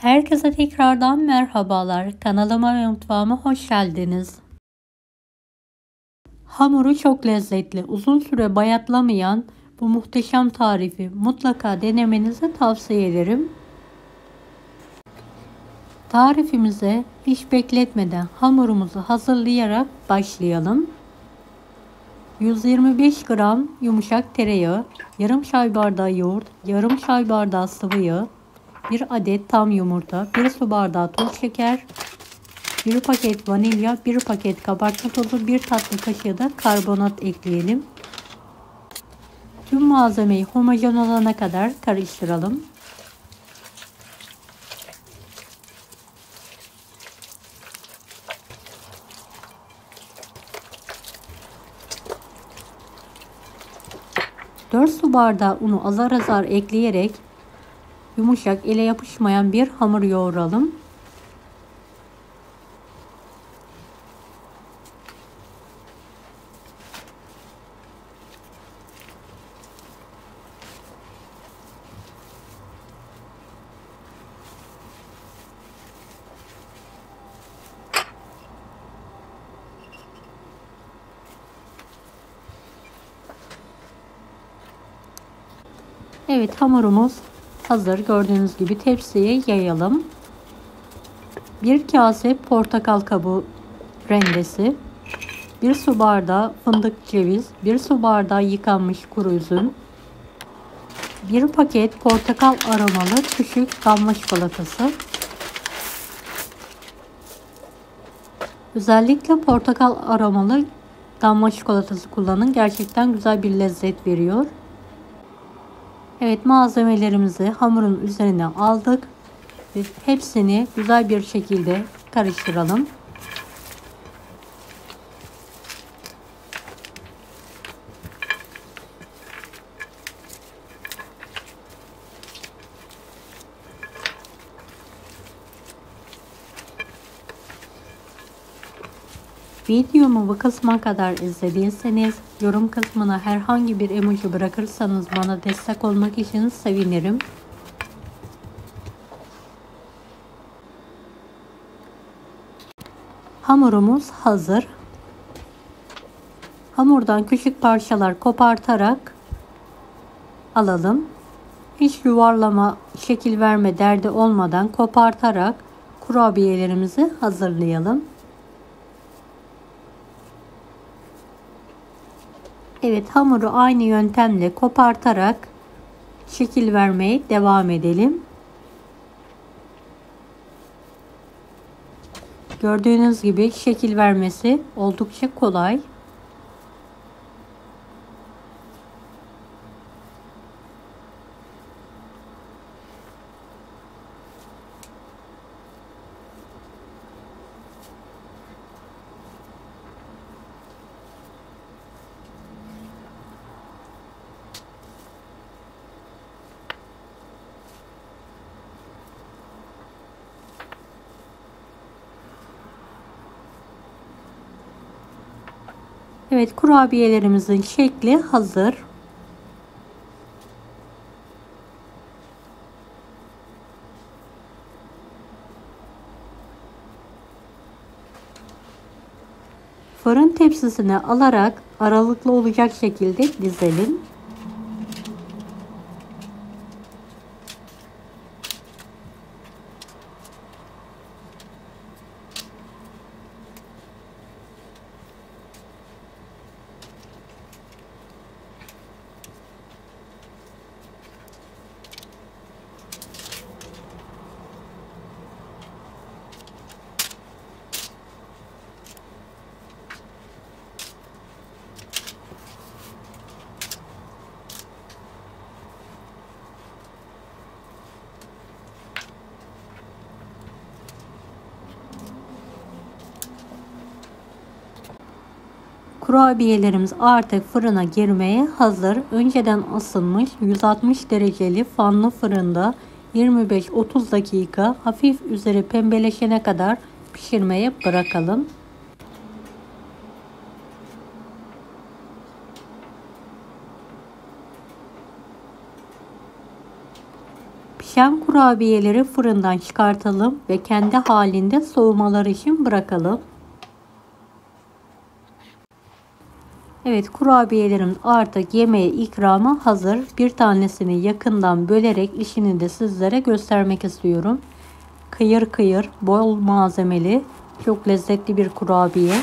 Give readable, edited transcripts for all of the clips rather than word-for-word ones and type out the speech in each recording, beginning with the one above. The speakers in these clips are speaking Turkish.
Herkese tekrardan merhabalar. Kanalıma ve mutfağıma hoş geldiniz. Hamuru çok lezzetli, uzun süre bayatlamayan bu muhteşem tarifi mutlaka denemenizi tavsiye ederim. Tarifimize hiç bekletmeden hamurumuzu hazırlayarak başlayalım. 125 gram yumuşak tereyağı, yarım çay bardağı yoğurt, yarım çay bardağı sıvı yağ, 1 adet tam yumurta, 1 su bardağı toz şeker, 1 paket vanilya, 1 paket kabartma tozu, 1 tatlı kaşığı da karbonat ekleyelim. Tüm malzemeyi homojen olana kadar karıştıralım. Dört su bardağı unu azar azar ekleyerek yumuşak, ele yapışmayan bir hamur yoğuralım. Evet, hamurumuz hazır. Gördüğünüz gibi tepsiye yayalım. 1 kase portakal kabuğu rendesi, 1 su bardağı fındık ceviz, 1 su bardağı yıkanmış kuru üzüm, 1 paket portakal aromalı küçük damla çikolatası. Özellikle portakal aromalı damla çikolatası kullanın. Gerçekten güzel bir lezzet veriyor. Evet, malzemelerimizi hamurun üzerine aldık ve hepsini güzel bir şekilde karıştıralım. Videomu bu kısma kadar izlediyseniz yorum kısmına herhangi bir emoji bırakırsanız bana destek olmak için sevinirim. Hamurumuz hazır. Hamurdan küçük parçalar kopartarak alalım. Hiç yuvarlama, şekil verme derdi olmadan kopartarak kurabiyelerimizi hazırlayalım. Evet, hamuru aynı yöntemle kopartarak şekil vermeye devam edelim. Gördüğünüz gibi şekil vermesi oldukça kolay. Evet, kurabiyelerimizin şekli hazır. Fırın tepsisine alarak aralıklı olacak şekilde dizelim. Kurabiyelerimiz artık fırına girmeye hazır. Önceden ısınmış 160 dereceli fanlı fırında 25-30 dakika hafif üzeri pembeleşene kadar pişirmeye bırakalım. Pişen kurabiyeleri fırından çıkartalım ve kendi halinde soğumaları için bırakalım. Evet, kurabiyelerim artık yemeğe ikrama hazır. Bir tanesini yakından bölerek işini de sizlere göstermek istiyorum. Kıyır kıyır, bol malzemeli, çok lezzetli bir kurabiye.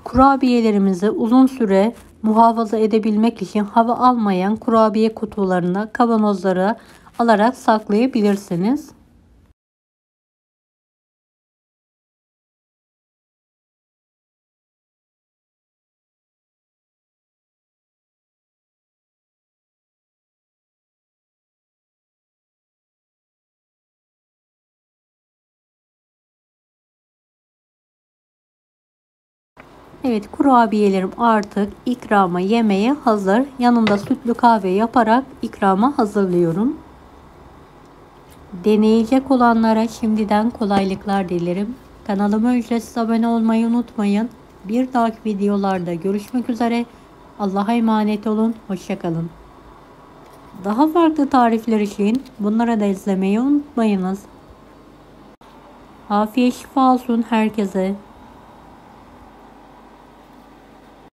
Kurabiyelerimizi uzun süre muhafaza edebilmek için hava almayan kurabiye kutularına, kavanozlara alarak saklayabilirsiniz. Evet, kurabiyelerim artık ikrama yemeğe hazır. Yanında sütlü kahve yaparak ikrama hazırlıyorum. Deneyecek olanlara şimdiden kolaylıklar dilerim. Kanalıma ücretsiz abone olmayı unutmayın. Bir dahaki videolarda görüşmek üzere. Allah'a emanet olun. Hoşça kalın. Daha farklı tarifler için bunları da izlemeyi unutmayınız. Afiyet şifa olsun herkese.